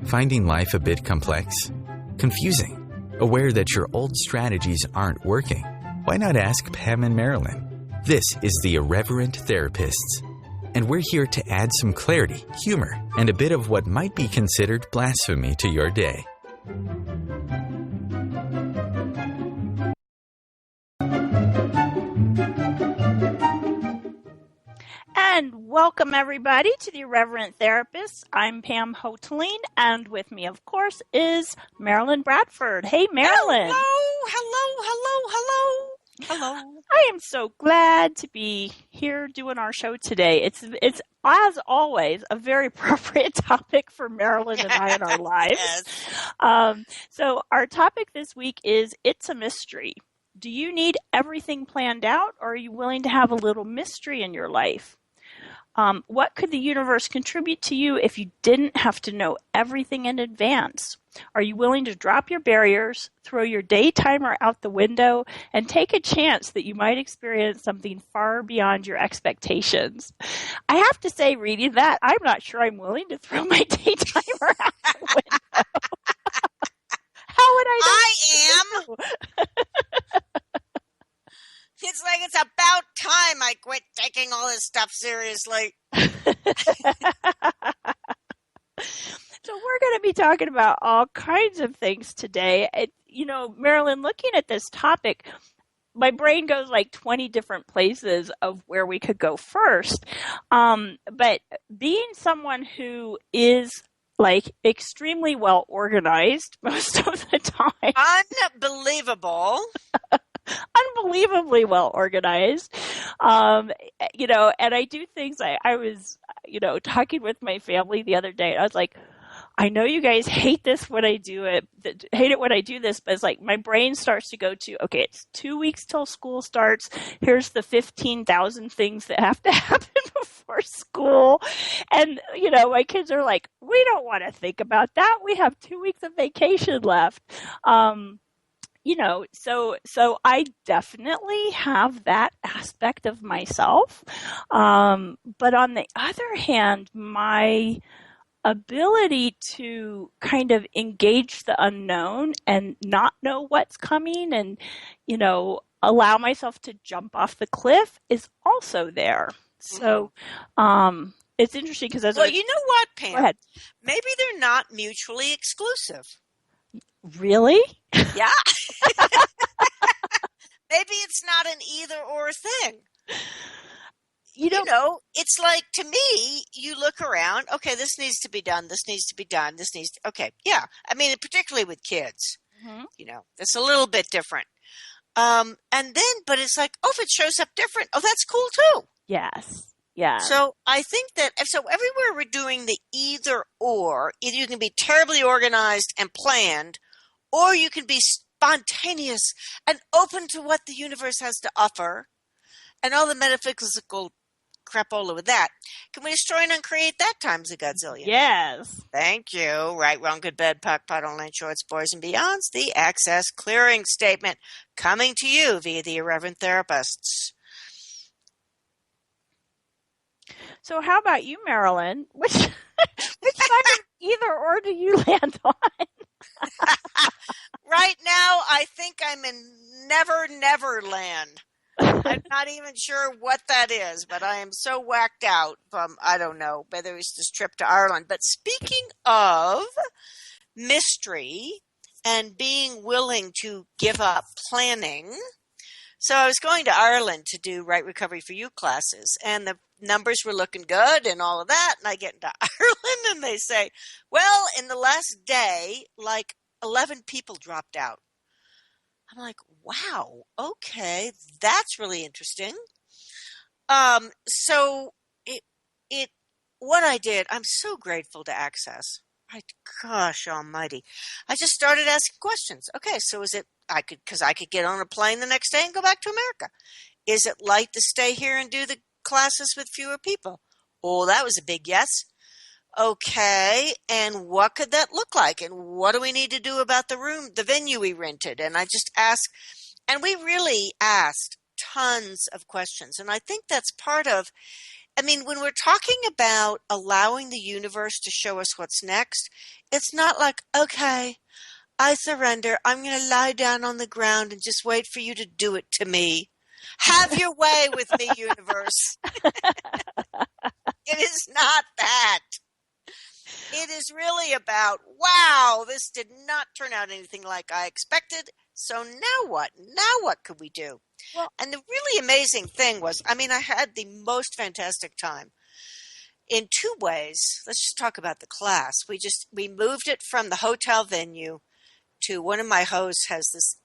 Finding life a bit complex? Confusing? Aware that your old strategies aren't working? Why not ask Pam and Marilyn? This is the Irreverent Therapists, and we're here to add some clarity, humor, and a bit of what might be considered blasphemy to your day. And welcome, everybody, to the Irreverent Therapists. I'm Pam Hoteline, and with me, of course, is Marilyn Bradford. Hey, Marilyn. Hello. I am so glad to be here doing our show today. It's as always, a very appropriate topic for Marilyn and I in our lives. Yes. So our topic this week is It's a Mystery. Do you need everything planned out, or are you willing to have a little mystery in your life? What could the universe contribute to you if you didn't have to know everything in advance? Are you willing to drop your barriers, throw your day timer out the window, and take a chance that you might experience something far beyond your expectations? I have to say, reading that, I'm not sure I'm willing to throw my day timer out the window. How would I am. It's like it's about time I quit taking all this stuff seriously. So we're going to be talking about all kinds of things today. Marilyn, looking at this topic, my brain goes like 20 different places of where we could go first. But being someone who is like extremely well organized most of the time. Unbelievably well organized. And I do things. I was, talking with my family the other day. I was like, I know you guys hate this when I do it, hate it when I do this, but it's like my brain starts to go to, okay, it's 2 weeks till school starts. Here's the 15,000 things that have to happen before school. And, my kids are like, we don't want to think about that. We have 2 weeks of vacation left. So I definitely have that aspect of myself. But on the other hand, my ability to kind of engage the unknown and not know what's coming and, allow myself to jump off the cliff is also there. So, it's interesting because you know what, Pam? Go ahead. Maybe they're not mutually exclusive. Really? Yeah. Maybe it's not an either or thing. It's like, to me, you look around, okay, this needs to be done, this needs to be done, okay, yeah. I mean, particularly with kids, it's a little bit different. But it's like, if it shows up different, that's cool too. Yes. Yeah. So I think that, everywhere we're doing the either or, either you can be terribly organized and planned, or you can be spontaneous and open to what the universe has to offer, and all the metaphysical crapola with that. Can we destroy and uncreate that times a godzillion? Yes. Thank you. Right, wrong, good, bad, puck, pot, online, shorts, boys, and beyonds. The Access Clearing Statement coming to you via the Irreverent Therapists. So how about you, Marilyn? Which side of either or do you land on? Right now, I think I'm in Never land. I'm not even sure what that is, but I am so whacked out from, I don't know, whether it's this trip to Ireland. But speaking of mystery and being willing to give up planning, so I was going to Ireland to do Right Recovery for You classes, and the numbers were looking good and all of that, and I get into Ireland and they say, well, in the last day, like 11 people dropped out. I'm like, wow, okay, that's really interesting. So what I did, I'm so grateful to Access. Gosh almighty. I just started asking questions. Okay, so is it, because I could get on a plane the next day and go back to America. Is it light to stay here and do the classes with fewer people? Oh, that was a big yes. Okay, and what could that look like? And what do we need to do about the venue we rented? And I just asked, and we really asked tons of questions. And I think that's part of I mean, when we're talking about allowing the universe to show us what's next, it's not like, okay, I surrender. I'm going to lie down on the ground and just wait for you to do it to me. Have your way with me, universe. It is not that. It is really about, wow, this did not turn out anything like I expected. So now what? Now what could we do? Well, And the really amazing thing was, I mean, I had the most fantastic time in two ways. Let's just talk about the class. We moved it from the hotel venue to one of my hosts has this,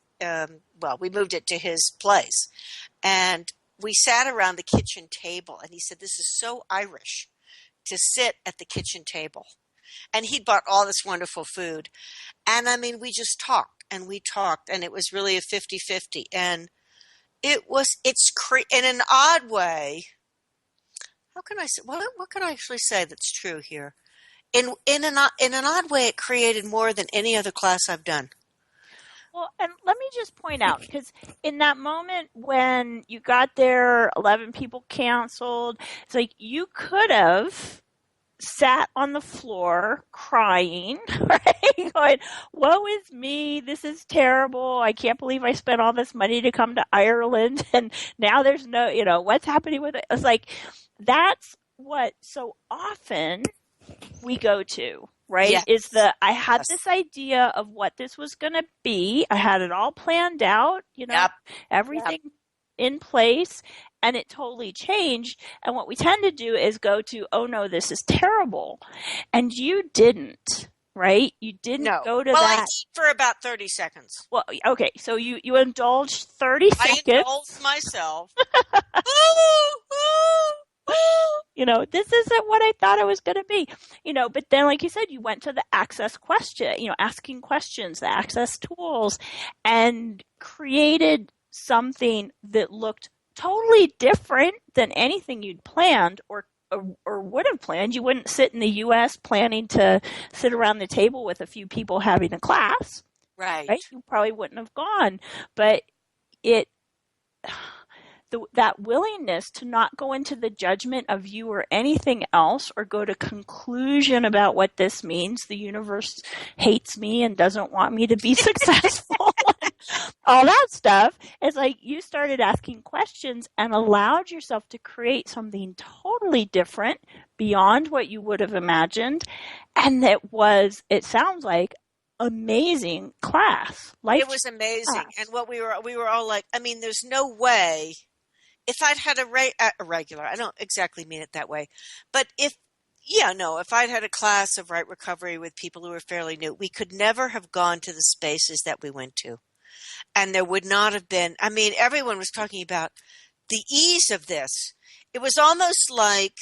we moved it to his place. And we sat around the kitchen table, and he said, this is so Irish to sit at the kitchen table. And he'd bought all this wonderful food. And I mean, we just talked, and it was really a 50-50. And in an odd way, how can I say, what can I actually say that's true here? In an odd way, it created more than any other class I've done. Well, and let me just point out, because in that moment when you got there, 11 people canceled, it's like you could have sat on the floor crying, right? Going, woe is me, this is terrible, I can't believe I spent all this money to come to Ireland, and now there's no, what's happening with it? It's like, that's what so often we go to, right? Yes. I had this idea of what this was going to be. I had it all planned out, everything in place, and it totally changed. And what we tend to do is go to, oh no, this is terrible. And you didn't, right? You didn't go to that. I did for about 30 seconds. Well, okay, so you indulged 30 seconds. I indulged myself. This isn't what I thought it was going to be, but then, like you said, you went to the access question, asking questions, the access tools, and created something that looked totally different than anything you'd planned or would have planned. You wouldn't sit in the U.S. planning to sit around the table with a few people having a class. Right? You probably wouldn't have gone, but that willingness to not go into the judgment of you or anything else or go to conclusion about what this means. The universe hates me and doesn't want me to be successful. All that stuff. It's like you started asking questions and allowed yourself to create something totally different beyond what you would have imagined. And it sounds like, amazing class. It was amazing. Class. And what we were all like, I mean, there's no way. If I'd had a regular, I don't exactly mean it that way, but if I'd had a class of right recovery with people who were fairly new, we could never have gone to the spaces that we went to. And there would not have been, I mean, everyone was talking about the ease of this. It was almost like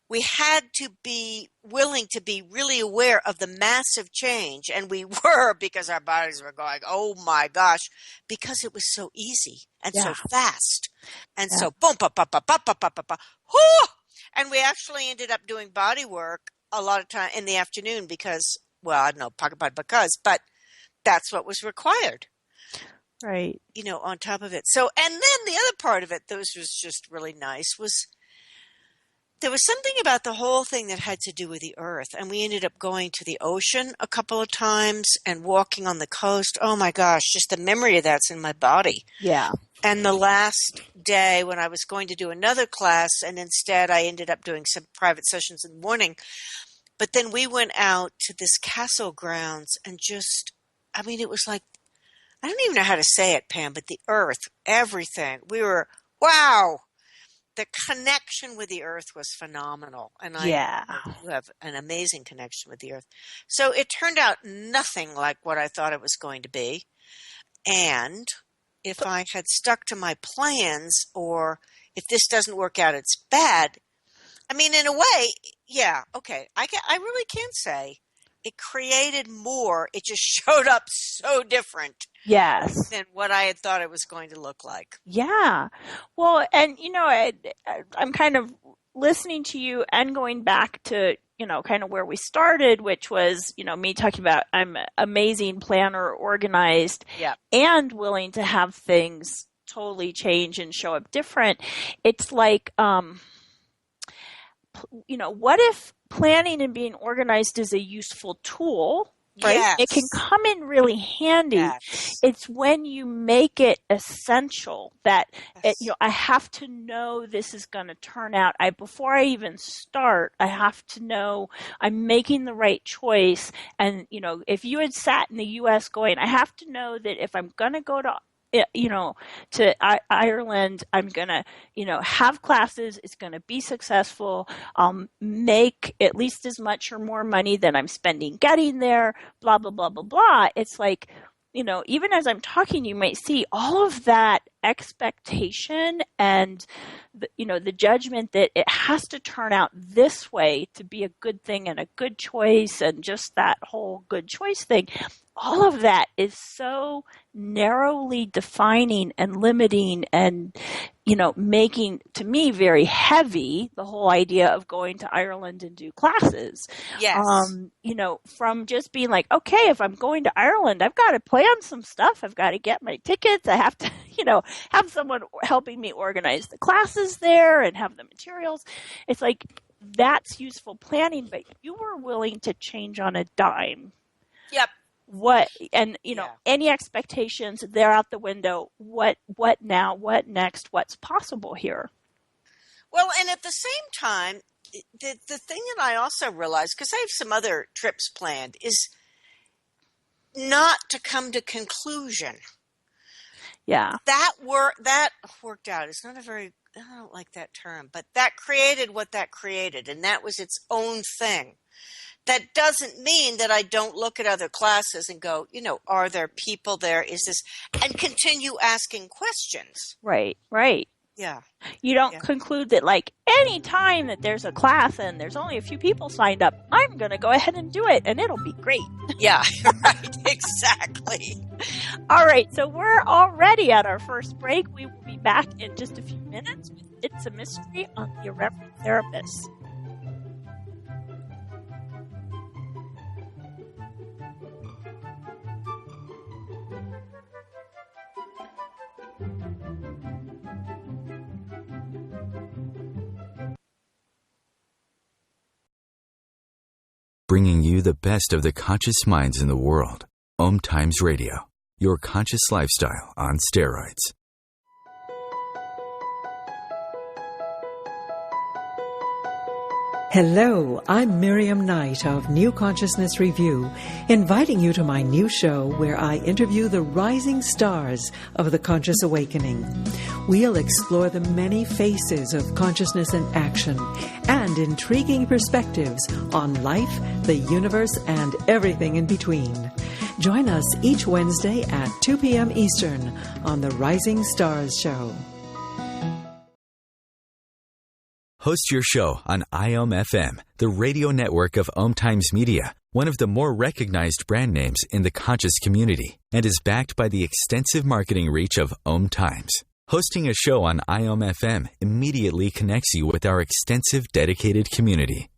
we had to be willing to be really aware of the massive change. And we were, because our bodies were going, oh my gosh, because it was so easy and so fast. And so boom, and we actually ended up doing body work a lot of time in the afternoon because, well, I don't know, but that's what was required. Right. On top of it. So, and then the other part of it that was just really nice was there was something about the whole thing that had to do with the earth. And we ended up going to the ocean a couple of times and walking on the coast. Oh my gosh, just the memory of that's in my body. Yeah. And the last day when I was going to do another class, and instead I ended up doing some private sessions in the morning. But then we went out to this castle grounds and it was like, I don't even know how to say it, Pam, but the earth, everything. We were, wow. The connection with the earth was phenomenal. And you have an amazing connection with the earth. So it turned out nothing like what I thought it was going to be. And if I had stuck to my plans, or if this doesn't work out, it's bad. I mean, in a way, yeah, okay. I really can't say it created more. It just showed up so different. Yes. Than what I had thought it was going to look like. Yeah. Well, and, I'm kind of listening to you and going back to, kind of where we started, which was, me talking about I'm an amazing planner, organized, and willing to have things totally change and show up different. It's like, what if planning and being organized is a useful tool, right? Yes. It can come in really handy. Yes. It's when you make it essential that Yes. I have to know this is going to turn out. Before I even start, I have to know I'm making the right choice. And if you had sat in the U.S. going, I have to know that if I'm going to go to Ireland, I'm going to, have classes. It's going to be successful. I'll make at least as much or more money than I'm spending getting there, blah, blah, blah, blah, blah. It's like, even as I'm talking, you might see all of that expectation and the judgment that it has to turn out this way to be a good thing and a good choice, and just that whole good choice thing. All of that is so narrowly defining and limiting and, making, to me, very heavy the whole idea of going to Ireland and do classes. Yes. From just being like, okay, if I'm going to Ireland, I've got to plan some stuff. I've got to get my tickets. I have to, have someone helping me organize the classes there and have the materials. It's like, that's useful planning, but you were willing to change on a dime. Yep. Any expectations, they're out the window. What now? What next? What's possible here? Well, and at the same time, the thing that I also realized, because I have some other trips planned, is not to come to conclusion. Yeah. That worked out. It's not I don't like that term, but that created what that created, and that was its own thing. That doesn't mean that I don't look at other classes and go, are there people there? Is this, and continue asking questions. Right. Yeah. You don't conclude that any time that there's a class and there's only a few people signed up, I'm going to go ahead and do it and it'll be great. Yeah, right. Exactly. All right. So we're already at our first break. We will be back in just a few minutes with It's a Mystery on the Irreverent Therapists. Bringing you the best of the conscious minds in the world. OMTimes Radio, your conscious lifestyle on steroids. Hello, I'm Miriam Knight of New Consciousness Review, inviting you to my new show where I interview the rising stars of the conscious awakening. We'll explore the many faces of consciousness in action and intriguing perspectives on life, the universe, and everything in between. Join us each Wednesday at 2 p.m. Eastern on the Rising Stars Show. Host your show on IOM-FM, the radio network of OMTimes Media, one of the more recognized brand names in the conscious community, and is backed by the extensive marketing reach of OMTimes. Hosting a show on IOM-FM immediately connects you with our extensive dedicated community.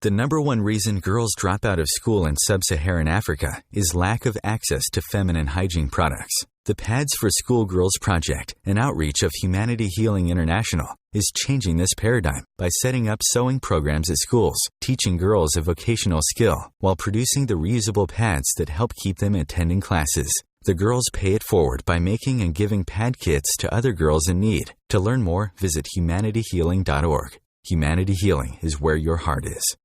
The number one reason girls drop out of school in sub-Saharan Africa is lack of access to feminine hygiene products. The Pads for Schoolgirls Project, an outreach of Humanity Healing International, is changing this paradigm by setting up sewing programs at schools, teaching girls a vocational skill, while producing the reusable pads that help keep them attending classes. The girls pay it forward by making and giving pad kits to other girls in need. To learn more, visit humanityhealing.org. Humanity Healing is where your heart is.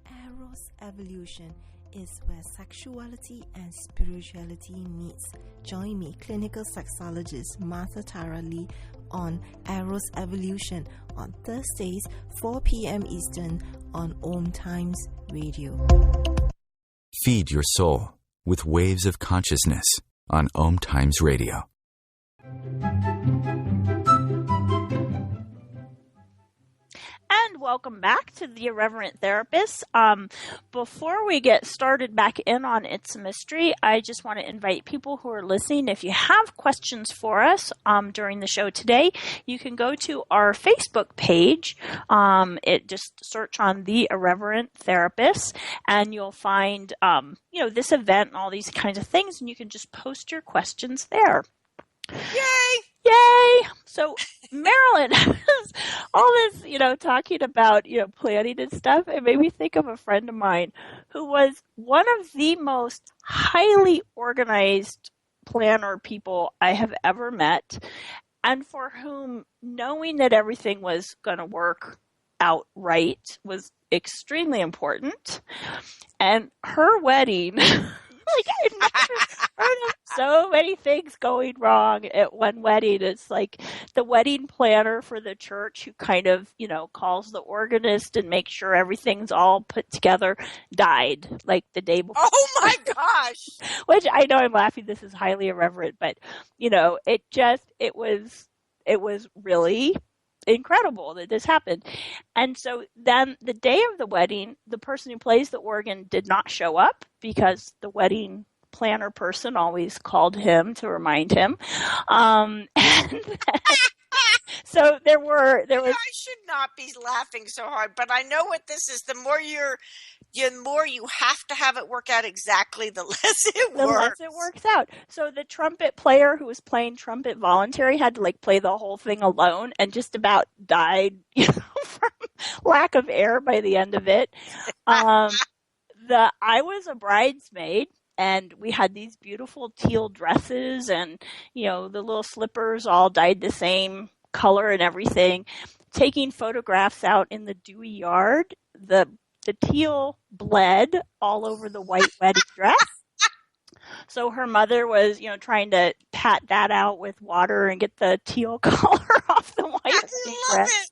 Eros Evolution is where sexuality and spirituality meets. Join me, clinical sexologist Martha Tara Lee, on Eros Evolution on Thursdays, 4 p.m. Eastern on OMTimes Radio. Feed your soul with waves of consciousness on OMTimes Radio. And welcome back to the Irreverent Therapists. Before we get started back in on It's a Mystery, I just want to invite people who are listening, if you have questions for us during the show today, you can go to our Facebook page. Just search on the Irreverent Therapists, and you'll find this event and all these kinds of things, and you can just post your questions there. Yay! Yay! So, Marilyn, all this, talking about, planning and stuff, it made me think of a friend of mine who was one of the most highly organized planner people I have ever met, and for whom knowing that everything was going to work out right was extremely important. And her wedding, like I've never heard of so many things going wrong at one wedding. It's like the wedding planner for the church who kind of, calls the organist and makes sure everything's all put together died like the day before. Oh my gosh. Which I know I'm laughing, this is highly irreverent, but it was really incredible that this happened. And so then the day of the wedding, the person who plays the organ did not show up because the wedding planner person always called him to remind him. So there was. I should not be laughing so hard, but I know what this is. The more you have to have it work out exactly, the less it works. The less it works out. So the trumpet player who was playing trumpet voluntary had to play the whole thing alone and just about died, from lack of air by the end of it. I was a bridesmaid. And we had these beautiful teal dresses and, the little slippers all dyed the same color and everything. Taking photographs out in the dewy yard, the teal bled all over the white wedding dress. So her mother was, trying to pat that out with water and get the teal color off the white wedding dress.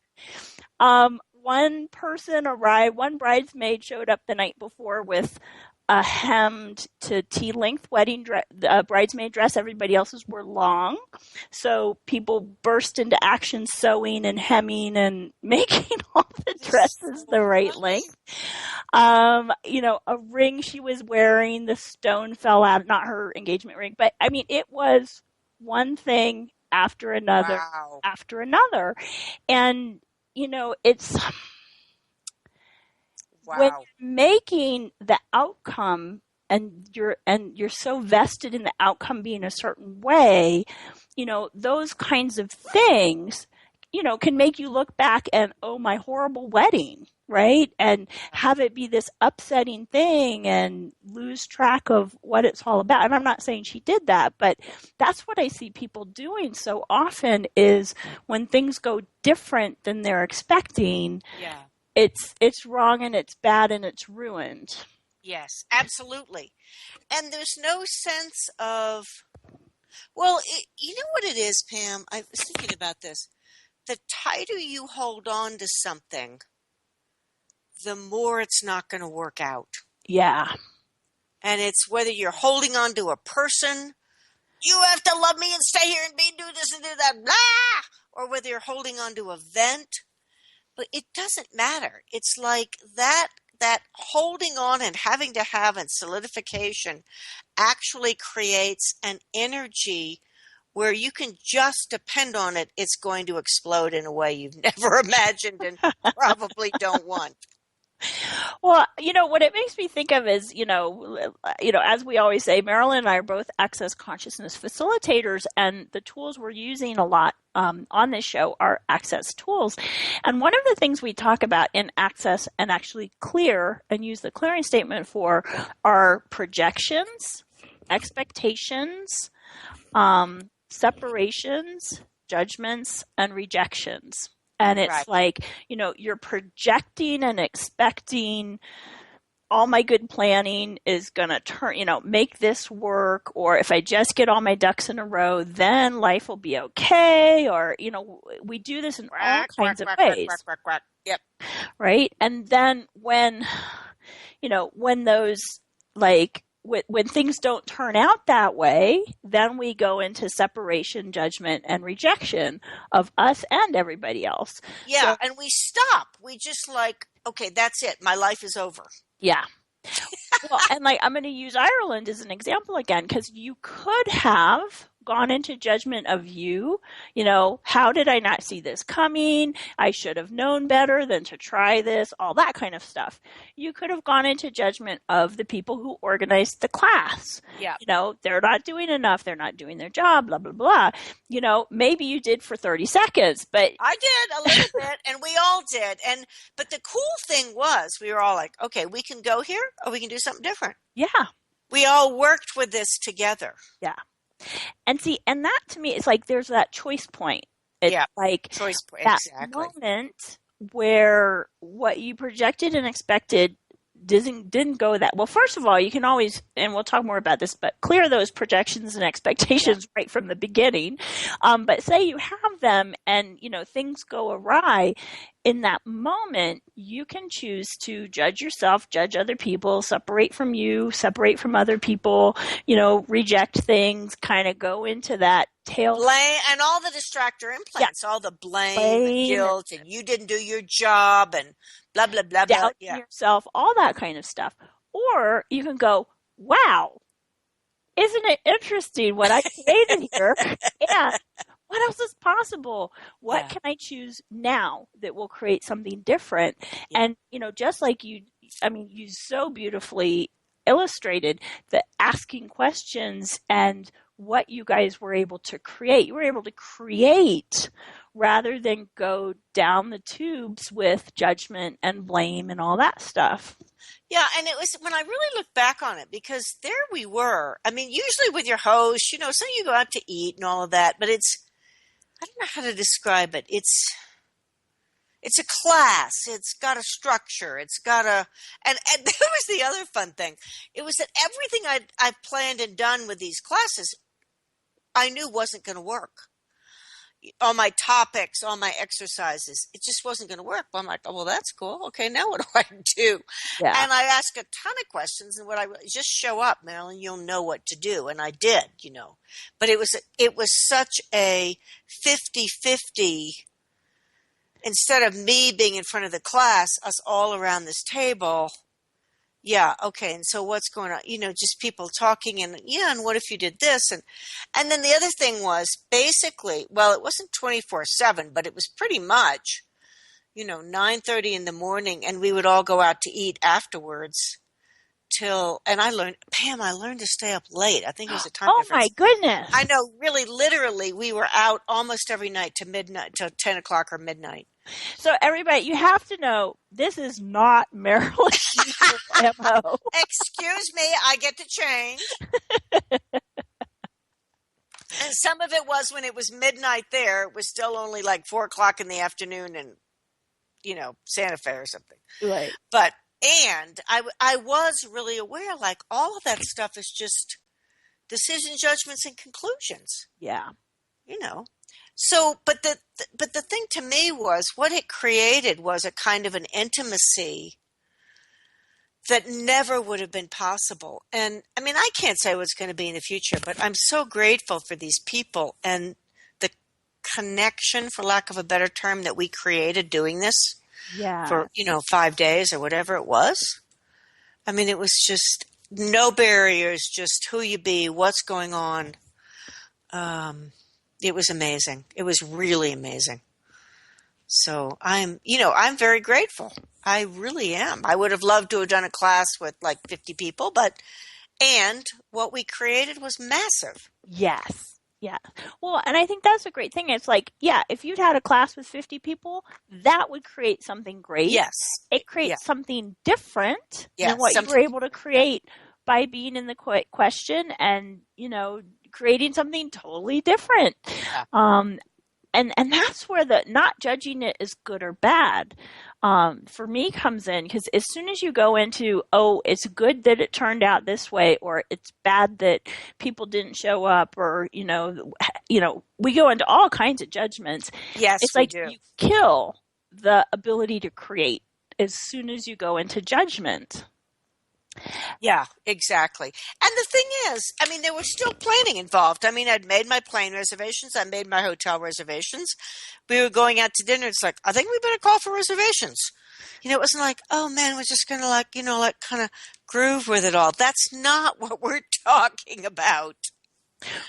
One person arrived, one bridesmaid showed up the night before with a hemmed to tea-length wedding bridesmaid dress. Everybody else's were long. So people burst into action sewing and hemming and making all the dresses the right length. A ring she was wearing, the stone fell out, not her engagement ring, but I mean, it was one thing after another, Wow. after another. And, it's... Wow. When you're making the outcome and you're so vested in the outcome being a certain way, those kinds of things, can make you look back and, oh, my horrible wedding, right? And have it be this upsetting thing and lose track of what it's all about. And I'm not saying she did that, but that's what I see people doing so often is when things go different than they're expecting. Yeah. It's wrong and it's bad and it's ruined. Yes, absolutely. And there's no sense of, well, you know what it is, Pam? I was thinking about this. The tighter you hold on to something, the more it's not going to work out. Yeah. And it's whether you're holding on to a person, you have to love me and stay here and do this and do that, blah, or whether you're holding on to a event. But it doesn't matter. It's like that holding on and having to have and solidification actually creates an energy where you can just depend on it. It's going to explode in a way you've never imagined and probably don't want. Well, what it makes me think of is, as we always say, Marilyn and I are both access consciousness facilitators, and the tools we're using a lot on this show are access tools. And one of the things we talk about in access and actually clear and use the clearing statement for are projections, expectations, separations, judgments, and rejections. And it's like, you're projecting and expecting all my good planning is going to turn, make this work. Or if I just get all my ducks in a row, then life will be okay. Or, we do this in all kinds of ways. Yep. Right. And then when those when things don't turn out that way, then we go into separation, judgment, and rejection of us and everybody else. Yeah, and we stop. We just okay, that's it. My life is over. Yeah. Well, and I'm going to use Ireland as an example again, because you could have gone into judgment of you. You know, how did I not see this coming? I should have known better than to try this, all that kind of stuff. You could have gone into judgment of the people who organized the class. Yeah. You know, they're not doing enough. They're not doing their job, blah, blah, blah. You know, maybe you did for 30 seconds, but I did a little bit, and we all did. But the cool thing was we were all like, okay, we can go here or we can do something different. yeah. We all worked with this together. Yeah. And see, and that to me is like there's that choice point. It's like choice point. That Exactly. moment where what you projected and expected didn't go that well. First of all, you can always, and we'll talk more about this, but clear those projections and expectations right from the beginning. But say you have them and, you know, things go awry. In that moment, you can choose to judge yourself, judge other people, separate from you, separate from other people, you know, reject things, kind of go into that tail. Blame and all the distractor implants, all the blame and guilt, and you didn't do your job, and blah, blah, blah, blah. Doubting yourself, all that kind of stuff. Or you can go, wow, isn't it interesting what I created here? And what else is possible? What can I choose now that will create something different? Yeah. And, you know, just like you so beautifully illustrated the asking questions and what you guys were able to create. You were able to create rather than go down the tubes with judgment and blame and all that stuff. Yeah, and it was when I really look back on it, because there we were. I mean, usually with your host, you know, so you go out to eat and all of that, but it's, I don't know how to describe it. It's a class. It's got a structure. It's got a, and that was the other fun thing. It was that everything I've planned and done with these classes, I knew wasn't going to work. All my topics, all my exercises, it just wasn't going to work. But I'm like, oh, well, that's cool. Okay, now what do I do? Yeah. And I ask a ton of questions, and what I just show up, Marilyn, you'll know what to do. And I did, you know. But it was such a 50-50. Instead of me being in front of the class, us all around this table. Yeah, okay, and so what's going on? You know, just people talking, and and what if you did this? And then the other thing was basically, well, it wasn't 24/7, but it was pretty much, 9:30 in the morning, and we would all go out to eat afterwards and I learned to stay up late. I think it was a time difference. Oh my goodness. I know, really, literally, we were out almost every night to midnight, till 10 o'clock or midnight. So everybody, you have to know, this is not Marilyn's MO. Excuse me, I get to change. And some of it was when it was midnight there, it was still only like 4 o'clock in the afternoon in, Santa Fe or something. Right. And I was really aware, like, all of that stuff is just decision, judgments, and conclusions. Yeah. So, but the thing to me was what it created was a kind of an intimacy that never would have been possible. And I mean, I can't say what's going to be in the future, but I'm so grateful for these people and the connection, for lack of a better term, that we created doing this. Yeah. For, 5 days or whatever it was. I mean, it was just no barriers, just who you be, what's going on. It was amazing. It was really amazing. So I'm very grateful. I really am. I would have loved to have done a class with like 50 people, and what we created was massive. Yes. Yeah. Well, and I think that's a great thing. It's like, if you'd had a class with 50 people, that would create something great. Yes. It creates something different than what you were able to create by being in the question and, creating something totally different. Yeah. And that's where the not judging it is good or bad for me comes in, because as soon as you go into, it's good that it turned out this way, or it's bad that people didn't show up, or we go into all kinds of judgments. Yes, it's like you kill the ability to create as soon as you go into judgment. Yeah, exactly. And the thing is, I mean, there was still planning involved. I mean, I'd made my plane reservations. I made my hotel reservations. We were going out to dinner. It's like, I think we better call for reservations. It wasn't like, oh man, we're just going to kind of groove with it all. That's not what we're talking about.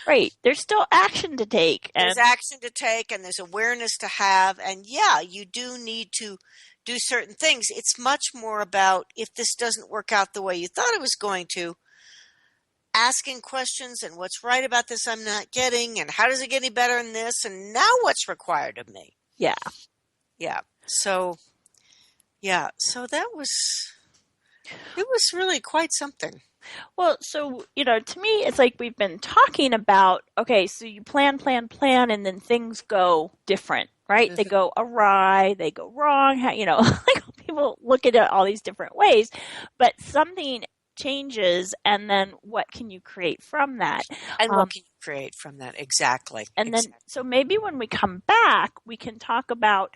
Right. There's still action to take. There's action to take, and there's awareness to have. And yeah, you do need to do certain things. It's much more about, if this doesn't work out the way you thought it was going to, asking questions and what's right about this I'm not getting, and how does it get any better in this, and now what's required of me. Yeah. So that was, it was really quite something. Well, so, to me, it's like we've been talking about, okay, so you plan, and then things go different, right? They go awry, they go wrong, like people look at it all these different ways, but something changes, and then what can you create from that? And what can you create from that? Exactly. And then, so maybe when we come back, we can talk about,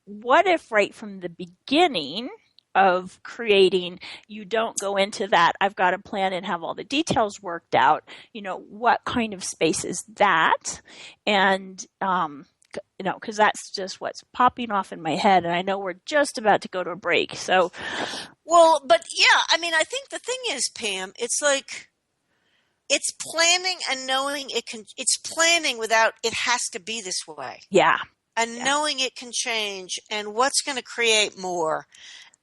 what if right from the beginning of creating, you don't go into that, I've got a plan and have all the details worked out, what kind of space is that? And, because that's just what's popping off in my head. And I know we're just about to go to a break. So, well, but yeah, I mean, I think the thing is, Pam, it's like, it's planning and knowing it's planning without, it has to be this way. Yeah. And knowing it can change, and what's going to create more.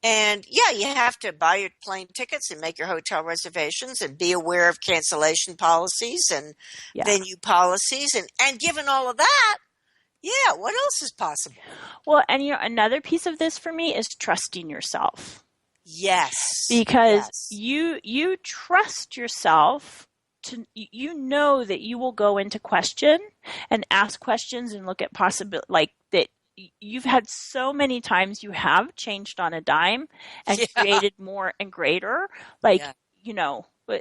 And yeah, you have to buy your plane tickets and make your hotel reservations and be aware of cancellation policies and venue policies. And given all of that, yeah, what else is possible? Well, and another piece of this for me is trusting yourself. Yes. Because you trust yourself to, that you will go into question and ask questions and look at possibility, like that. You've had so many times you have changed on a dime and created more and greater,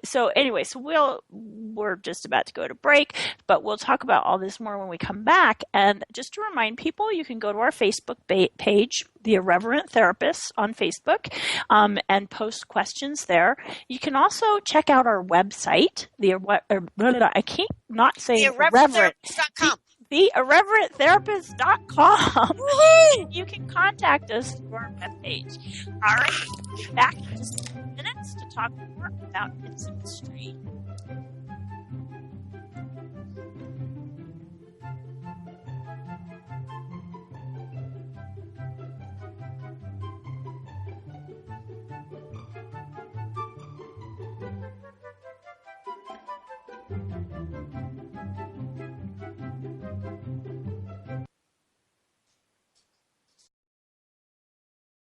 so anyway, so we're just about to go to break, but we'll talk about all this more when we come back. And just to remind people, you can go to our Facebook page, the Irreverent Therapists on Facebook, and post questions there. You can also check out our website, I can't not say Irreverent. TheIrreverentTherapist.com. You can contact us through our webpage. All right, back in just a few minutes to talk more about intimacy.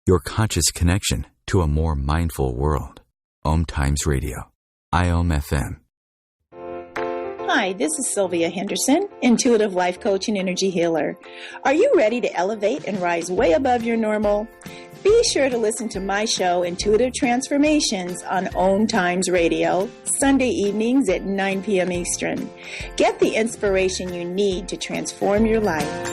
Your conscious connection to a more mindful world. OMTimes Radio. IOM FM. Hi, this is Sylvia Henderson, intuitive life coach and energy healer. Are you ready to elevate and rise way above your normal? Be sure to listen to my show, Intuitive Transformations, on OMTimes Radio, Sunday evenings at 9 p.m. Eastern. Get the inspiration you need to transform your life.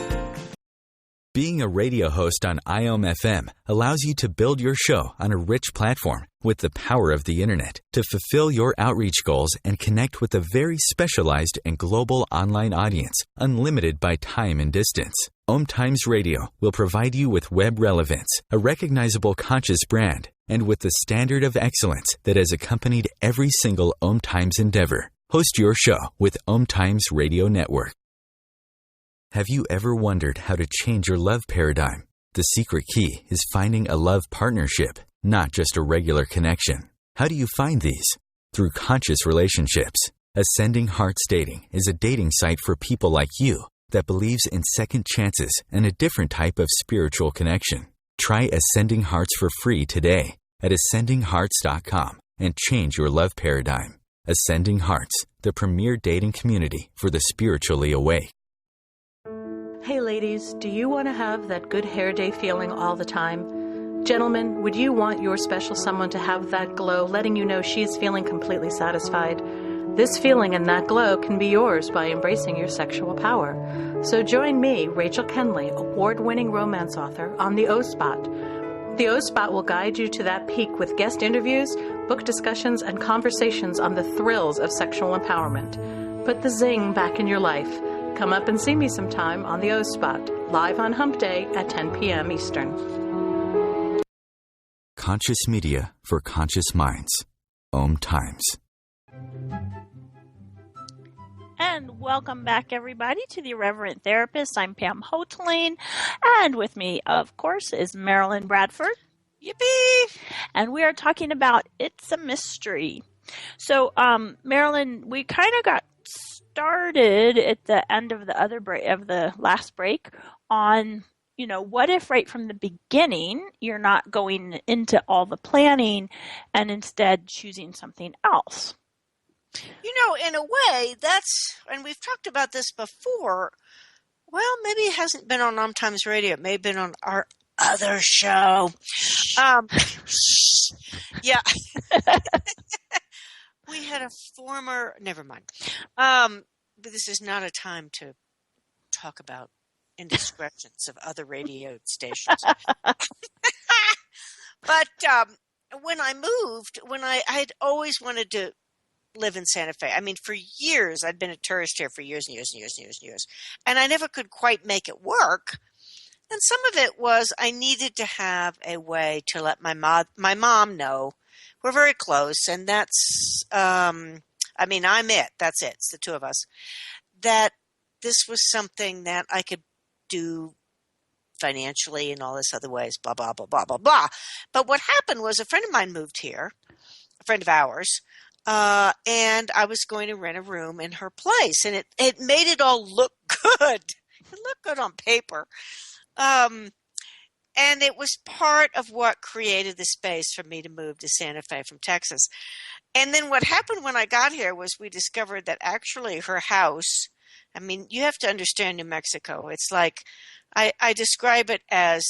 Being a radio host on IOM FM allows you to build your show on a rich platform with the power of the internet to fulfill your outreach goals and connect with a very specialized and global online audience, unlimited by time and distance. OMTimes Radio will provide you with web relevance, a recognizable conscious brand, and with the standard of excellence that has accompanied every single OMTimes endeavor. Host your show with OMTimes Radio Network. Have you ever wondered how to change your love paradigm? The secret key is finding a love partnership, not just a regular connection. How do you find these? Through conscious relationships. Ascending Hearts Dating is a dating site for people like you that believes in second chances and a different type of spiritual connection. Try Ascending Hearts for free today at ascendinghearts.com and change your love paradigm. Ascending Hearts, the premier dating community for the spiritually awake. Hey ladies, do you want to have that good hair day feeling all the time? Gentlemen, would you want your special someone to have that glow, letting you know she's feeling completely satisfied? This feeling and that glow can be yours by embracing your sexual power. So join me, Rachel Kenley, award-winning romance author, on the O-Spot. The O-Spot will guide you to that peak with guest interviews, book discussions, and conversations on the thrills of sexual empowerment. Put the zing back in your life. Come up and see me sometime on the O-Spot, live on Hump Day at 10 p.m. Eastern. Conscious media for conscious minds. OMTimes. Welcome back, everybody, to the Irreverent Therapists. I'm Pam Hoteling, and with me, of course, is Marilyn Bradford. Yippee! And we are talking about It's a Mystery. So, Marilyn, we kind of got started at the end of the last break on, what if right from the beginning you're not going into all the planning and instead choosing something else? In a way, and we've talked about this before. Well, maybe it hasn't been on OMTimes Radio. It may have been on our other show. Yeah. We had a former, never mind. But this is not a time to talk about indiscretions of other radio stations. But when I moved, I'd always wanted to live in Santa Fe. I mean, for years, I'd been a tourist here for years and years and years and years and years. And I never could quite make it work. And some of it was I needed to have a way to let my mom know. We're very close, and that's, I'm it. That's it. It's the two of us. That this was something that I could do financially and all this other ways, blah, blah, blah, blah, blah, blah. But what happened was a friend of mine moved here, a friend of ours, and I was going to rent a room in her place, and it made it all look good. It looked good on paper. And it was part of what created the space for me to move to Santa Fe from Texas. And then what happened when I got here was we discovered that actually her house, I mean, you have to understand New Mexico. It's like, I describe it as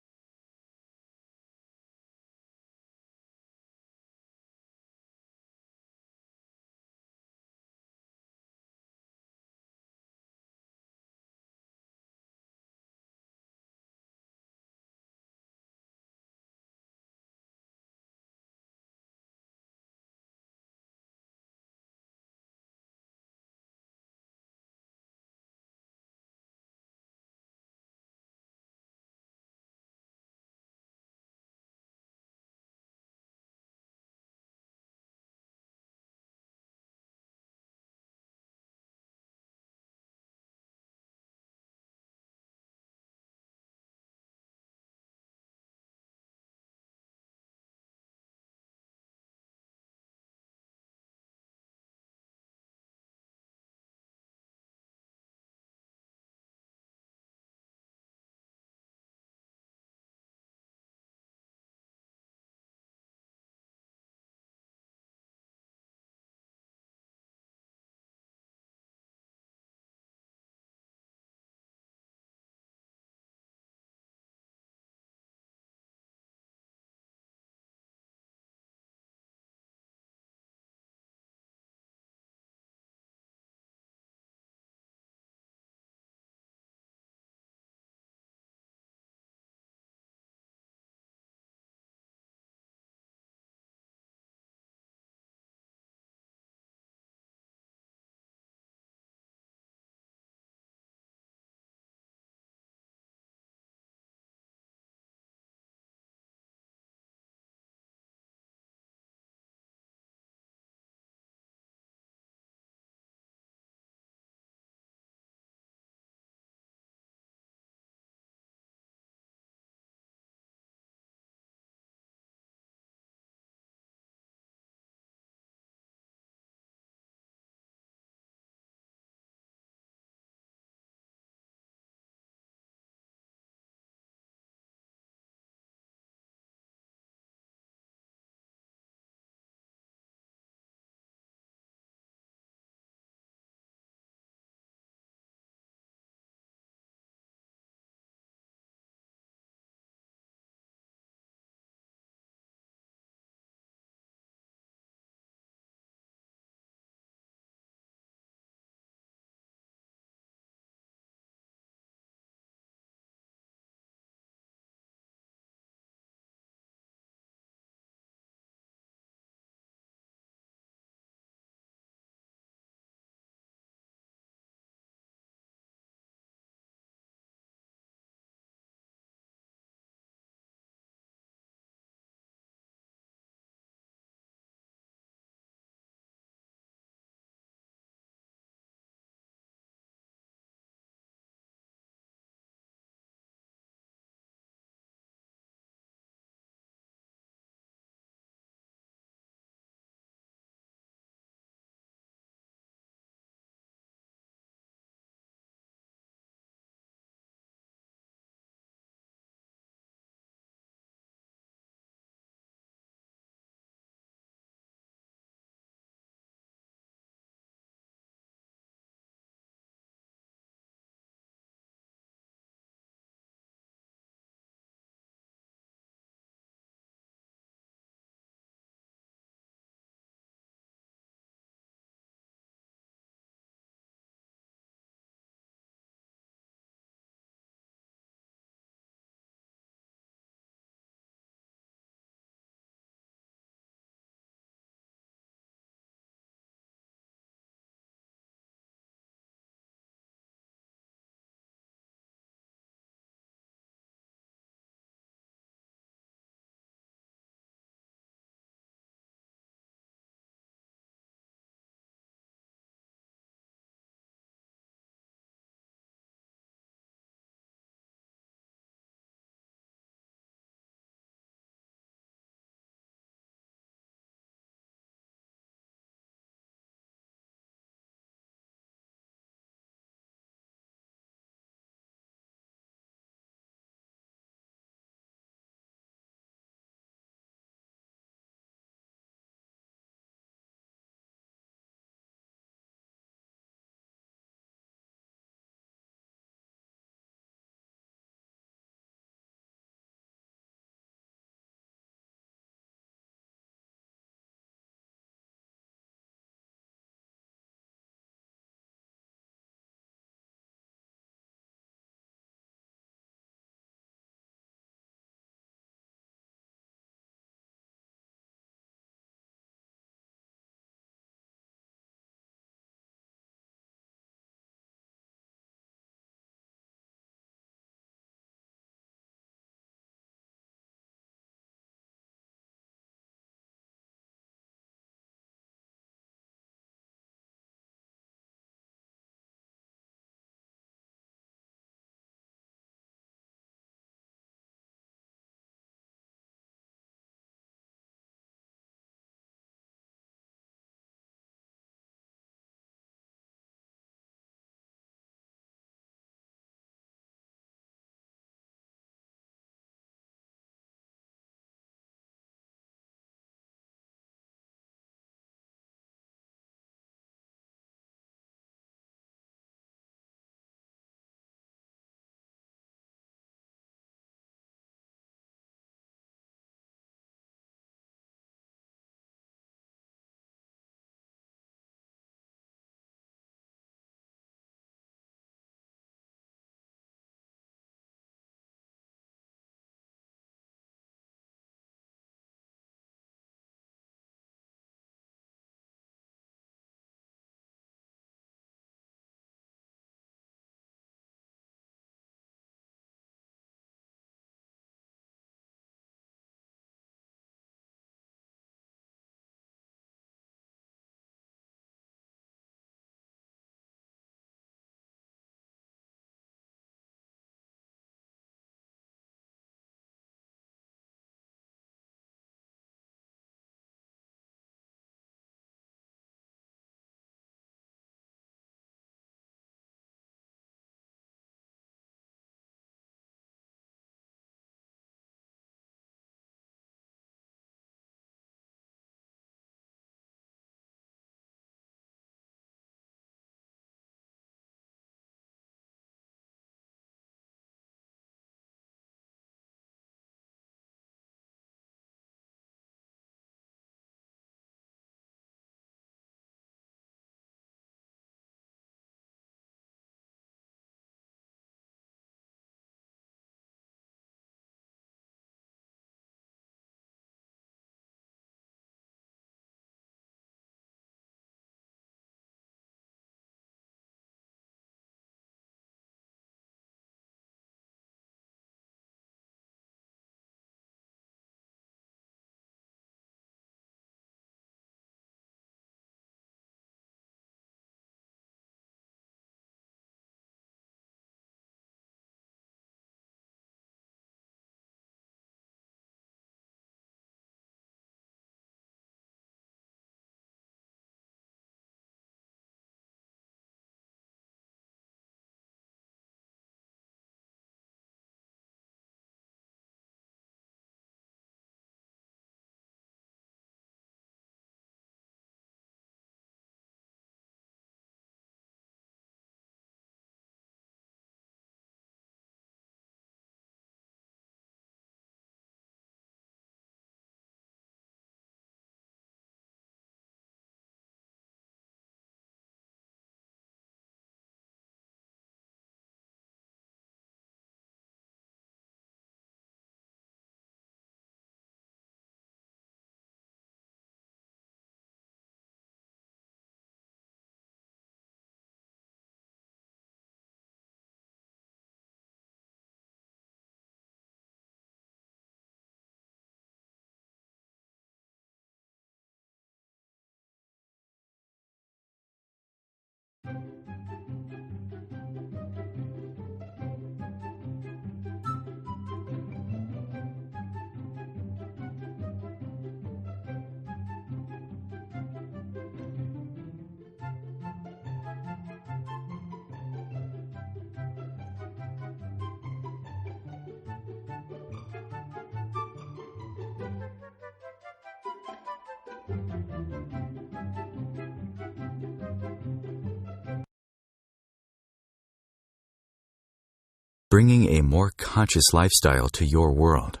Bringing a more conscious lifestyle to your world.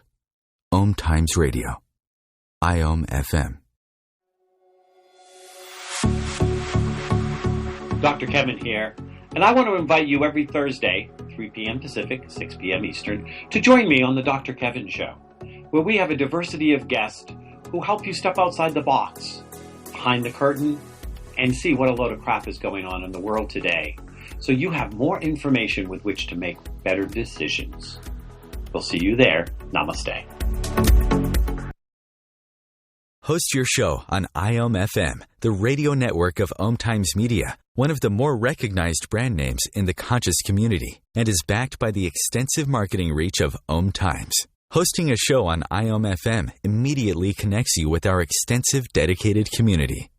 OMTimes Radio. IOM FM. Dr. Kevin here, and I want to invite you every Thursday, 3 p.m. Pacific, 6 p.m. Eastern, to join me on the Dr. Kevin Show, where we have a diversity of guests who help you step outside the box, behind the curtain, and see what a load of crap is going on in the world today, so you have more information with which to make better decisions. We'll see you there. Namaste. Host your show on IOM FM, the radio network of OMTimes Media, one of the more recognized brand names in the conscious community, and is backed by the extensive marketing reach of OMTimes. Hosting a show on IOM FM immediately connects you with our extensive dedicated community.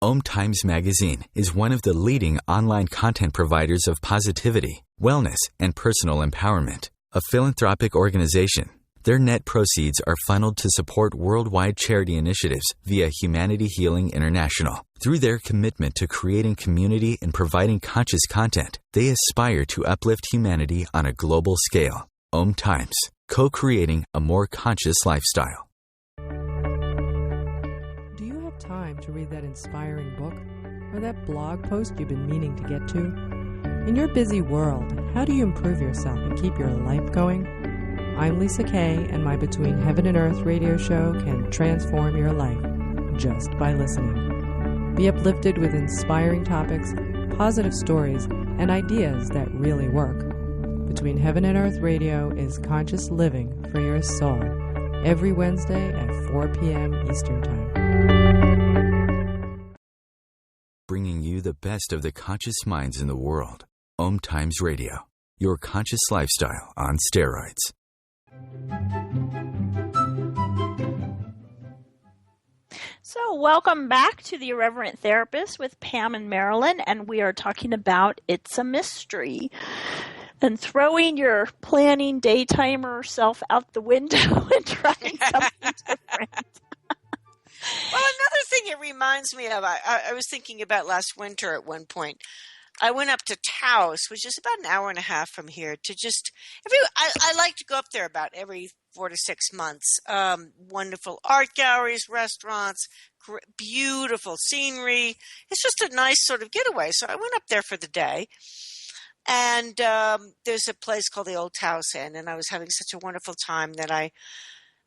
OMTimes Magazine is one of the leading online content providers of positivity, wellness, and personal empowerment. A philanthropic organization, their net proceeds are funneled to support worldwide charity initiatives via Humanity Healing International. Through their commitment to creating community and providing conscious content, they aspire to uplift humanity on a global scale. OMTimes, co-creating a more conscious lifestyle. Do you have time to read that inspiring book or that blog post you've been meaning to get to? In your busy world, how do you improve yourself and keep your life going? I'm Lisa Kay, and my Between Heaven and Earth radio show can transform your life just by listening. Be uplifted with inspiring topics, positive stories, and ideas that really work. Between Heaven and Earth radio is conscious living for your soul, every Wednesday at 4 p.m. Eastern Time. Bringing you the best of the conscious minds in the world. OMTimes Radio, your conscious lifestyle on steroids. So welcome back to the Irreverent Therapist with Pam and Marilyn, and we are talking about It's a Mystery. And throwing your planning day timer self out the window and trying something different. Well, another thing it reminds me of, I was thinking about last winter at one point. I went up to Taos, which is about an hour and a half from here, to just, I like to go up there about every 4 to 6 months. Wonderful art galleries, restaurants, beautiful scenery. It's just a nice sort of getaway. So I went up there for the day. And there's a place called the Old Taos Inn, and I was having such a wonderful time that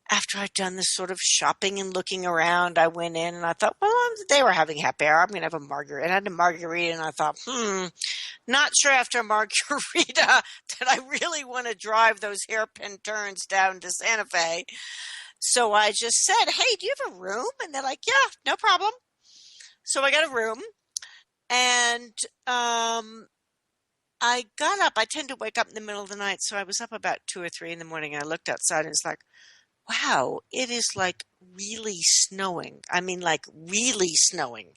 after I'd done this sort of shopping and looking around, I went in and I thought, well, they were having happy hour. I'm going to have a margarita. And I had a margarita, and I thought, not sure after a margarita that I really want to drive those hairpin turns down to Santa Fe. So I just said, hey, do you have a room? And they're like, yeah, no problem. So I got a room, and I got up. I tend to wake up in the middle of the night, so I was up about 2 or 3 in the morning, and I looked outside, and it's like, wow, it is like really snowing. I mean, like really snowing,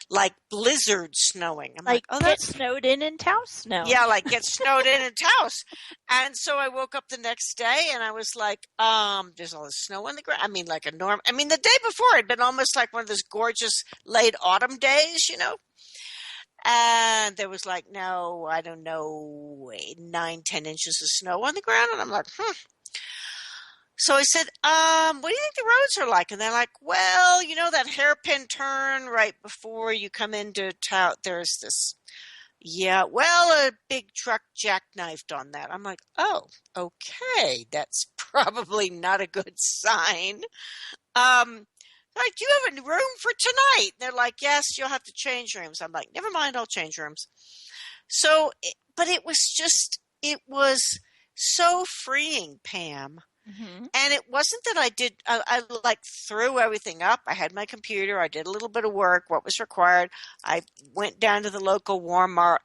like blizzard snowing. I'm like, oh, that's snowed in Taos snow. Yeah, like get snowed in Taos. And so I woke up the next day, and I was like, there's all this snow on the ground. I mean, like the day before had been almost like one of those gorgeous late autumn days, you know. And there was like, no, I don't know, 9, 10 inches of snow on the ground. And I'm like, So I said, what do you think the roads are like? And they're like, well, you know, that hairpin turn right before you come into town, there's this, a big truck jackknifed on that. I'm like, oh, okay, that's probably not a good sign. Like, do you have a room for tonight? And they're like, yes, you'll have to change rooms. I'm like, never mind, I'll change rooms. So, but it was so freeing, Pam. Mm-hmm. And it wasn't that I like threw everything up. I had my computer. I did a little bit of work, what was required. I went down to the local Walmart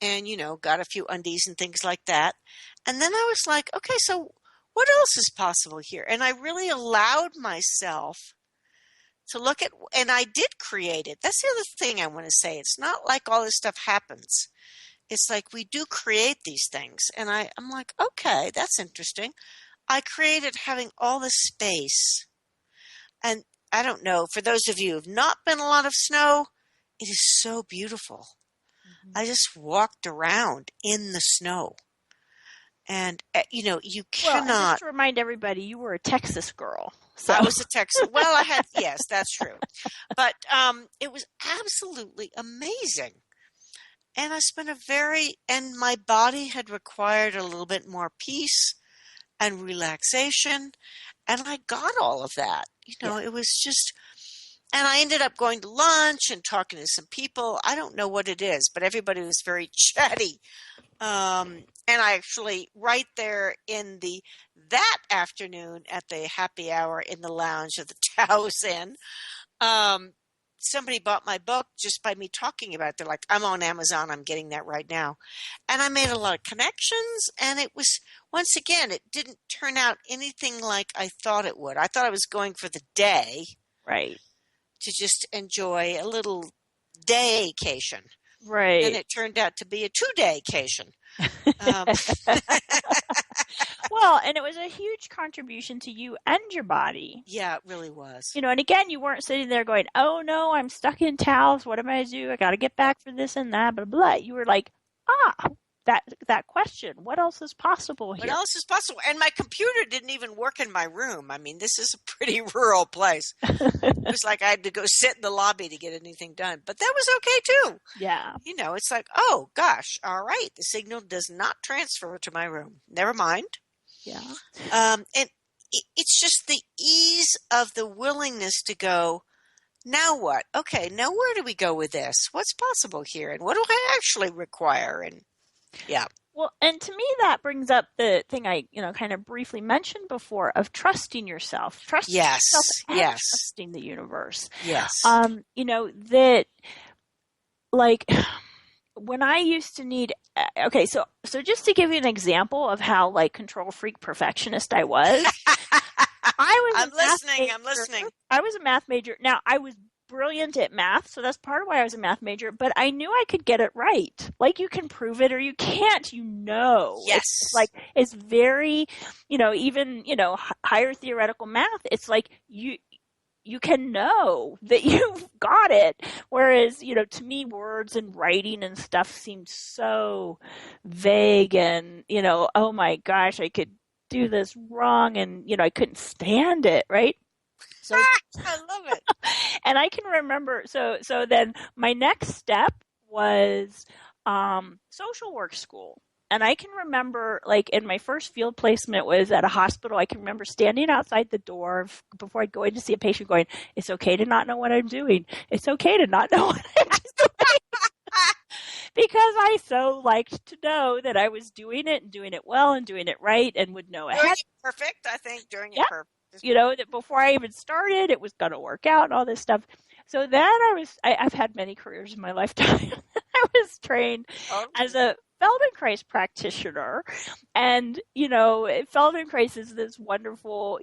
and, you know, got a few undies and things like that. And then I was like, okay, so what else is possible here? And I really allowed myself to look at, and I did create it. That's the other thing I want to say. It's not like all this stuff happens. It's like we do create these things. And I'm like, okay, that's interesting. I created having all this space And I don't know, for those of you who have not been a lot of snow, it is so beautiful. I just walked around in the snow. And, you Well, cannot. and just to remind everybody, you were a Texas girl. So. I was a Texan. Well, yes, that's true. But it was absolutely amazing. And I spent and my body had required a little bit more peace and relaxation. And I got all of that. It was just, and I ended up going to lunch and talking to some people. I don't know what it is, but everybody was very chatty. And I actually, right there that afternoon at the happy hour in the lounge of the Taos Inn, somebody bought my book just by me talking about it. They're like, I'm on Amazon. I'm getting that right now. And I made a lot of connections. And it was, once again, it didn't turn out anything like I thought it would. I thought I was going for the day. Right. To just enjoy a little daycation. Right. And it turned out to be a 2-daycation. Well, and it was a huge contribution to you and your body. Yeah, it really was. And again, you weren't sitting there going, oh no, I'm stuck in Taos. What am I going to do? I got to get back for this and that, blah, blah. You were like, that question, what else is possible here? What else is possible? And my computer didn't even work in my room. I mean, this is a pretty rural place. It was like I had to go sit in the lobby to get anything done. But that was okay too. Yeah. It's like, oh gosh, all right. The signal does not transfer to my room. Never mind. Yeah. And it's just the ease of the willingness to go, now what? Okay, now where do we go with this? What's possible here? And what do I actually require? And yeah. Well, and to me, that brings up the thing I, kind of briefly mentioned before of trusting yourself, yourself and trusting the universe. Yes. That like when I used to need, okay, so just to give you an example of how like control freak perfectionist I was, I'm listening. I was a math major. Now I was brilliant at math, so that's part of why I was a math major, but I knew I could get it right. Like you can prove it or you can't, Yes. It's very, even, higher theoretical math, it's like you can know that you've got it. Whereas, to me, words and writing and stuff seemed so vague and, oh my gosh, I could do this wrong and, I couldn't stand it, right? So I love it. And I can remember, so then my next step was social work school. And I can remember, like, in my first field placement was at a hospital. I can remember standing outside the door before I'd go in to see a patient going, it's okay to not know what I'm doing. It's okay to not know what I'm doing. Because I so liked to know that I was doing it and doing it well and doing it right and would know ahead. Perfect, I think, doing it perfect. That before I even started, it was going to work out and all this stuff. So then I've had many careers in my lifetime. I was trained as a Feldenkrais practitioner. And, Feldenkrais is this wonderful,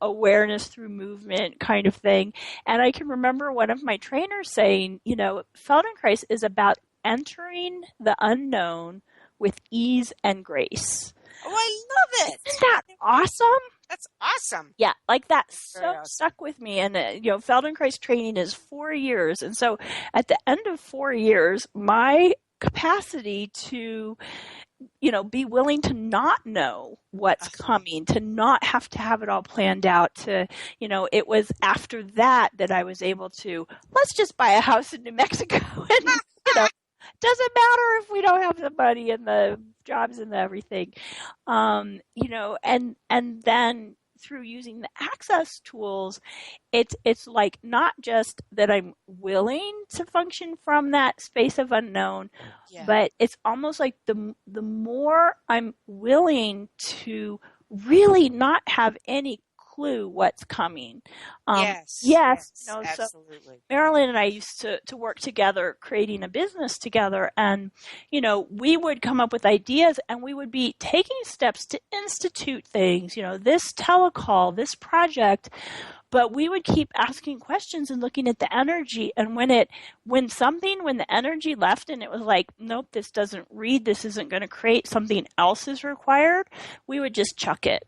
awareness through movement kind of thing. And I can remember one of my trainers saying, Feldenkrais is about entering the unknown with ease and grace. Oh, I love it. Isn't that awesome? That's awesome. Yeah, like that stuck with me. And, Feldenkrais training is 4 years. And so at the end of 4 years, my capacity to, be willing to not know what's coming, to not have to have it all planned out, to, it was after that I was able to, let's just buy a house in New Mexico and, doesn't matter if we don't have the money and the jobs and the everything, and then through using the access tools, it's like not just that I'm willing to function from that space of unknown, but it's almost like the more I'm willing to really not have any clue what's coming. Yes, absolutely. So Marilyn and I used to work together, creating a business together, and we would come up with ideas, and we would be taking steps to institute things. This telecall, this project, but we would keep asking questions and looking at the energy. And when the energy left, and it was like, nope, this doesn't read, this isn't going to create, something else is required, we would just chuck it.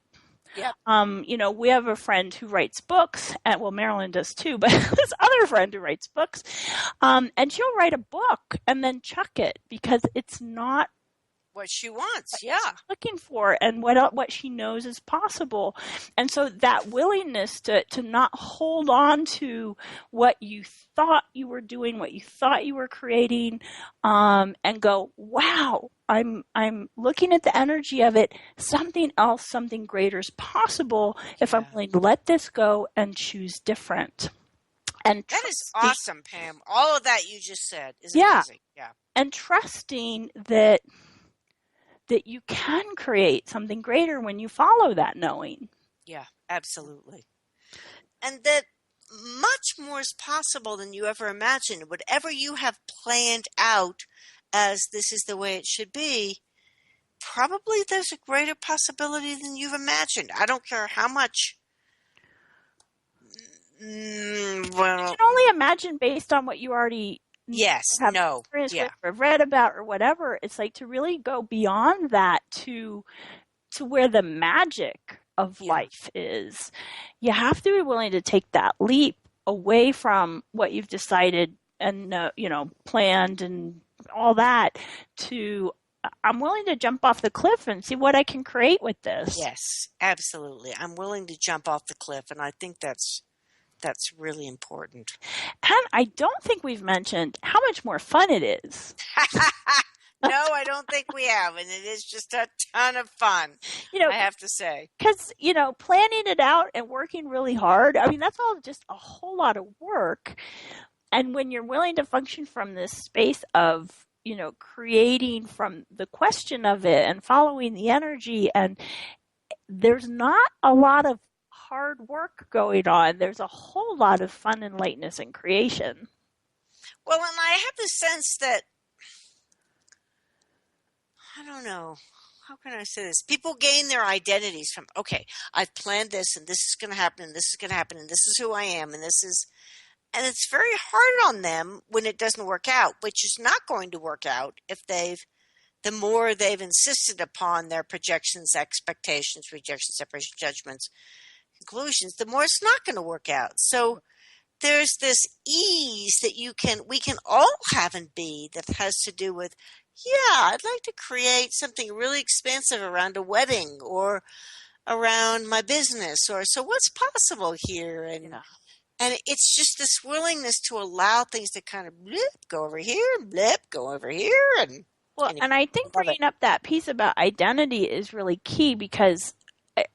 Yep. We have a friend who writes books, and well, Marilyn does too, but this other friend who writes books, and she'll write a book and then chuck it because it's not what she wants. what Yeah. she's looking for and what she knows is possible. And so that willingness to not hold on to what you thought you were doing, what you thought you were creating, and go, wow, I'm looking at the energy of it. Something else, something greater is possible if I'm willing to let this go and choose different. And that is awesome, Pam. All of that you just said is amazing. Yeah. And trusting that you can create something greater when you follow that knowing. Yeah, absolutely. And that much more is possible than you ever imagined. Whatever you have planned out as this is the way it should be, probably there's a greater possibility than you've imagined. I don't care how much. You can only imagine based on what you already experience with or read about or whatever. It's like to really go beyond that to where the magic of life is. You have to be willing to take that leap away from what you've decided and planned and all that to I'm willing to jump off the cliff and see what I can create with this. Yes, absolutely. I'm willing to jump off the cliff, and I think that's really important. And I don't think we've mentioned how much more fun it is. No, I don't think we have, and it is just a ton of fun, I have to say. Because, planning it out and working really hard, I mean, that's all just a whole lot of work. And when you're willing to function from this space of, creating from the question of it and following the energy, and there's not a lot of hard work going on. There's a whole lot of fun and lightness and creation. Well, and I have the sense that, I don't know, how can I say this? People gain their identities from, okay, I've planned this and this is going to happen and this is going to happen and this is who I am and and it's very hard on them when it doesn't work out, which is not going to work out if the more they've insisted upon their projections, expectations, rejections, separation, judgments, conclusions, the more it's not going to work out. So there's this ease that we can all have and be that has to do with, I'd like to create something really expansive around a wedding or around my business, or so what's possible here, and it's just this willingness to allow things to kind of go over here, go over here, and I think bringing up that piece about identity is really key because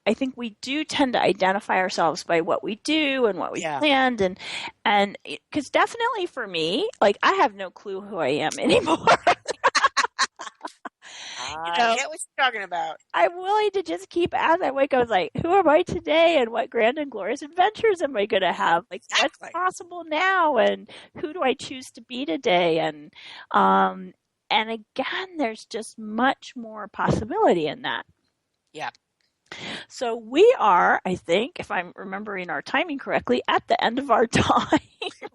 I think we do tend to identify ourselves by what we do and what we planned, and because definitely for me, like I have no clue who I am anymore. I get what you're talking about. I'm willing to just keep as I wake. I was like, who am I today, and what grand and glorious adventures am I going to have? Like, what's possible now, and who do I choose to be today? And again, there's just much more possibility in that. Yeah. So we are, I think, if I'm remembering our timing correctly, at the end of our time.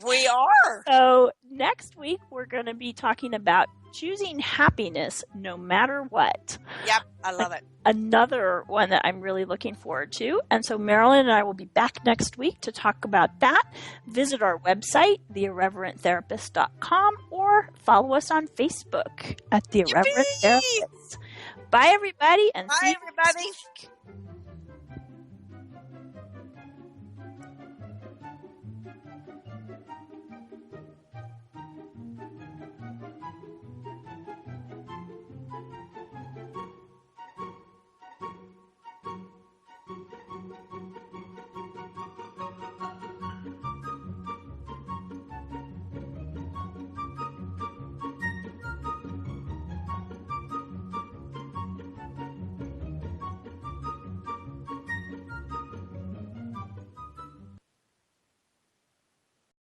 We are. So next week, we're going to be talking about choosing happiness no matter what. Yep, I love it. Another one that I'm really looking forward to. And so Marilyn and I will be back next week to talk about that. Visit our website, theirreverenttherapist.com, or follow us on Facebook at The Irreverent Therapists. Bye, everybody. And bye, everybody.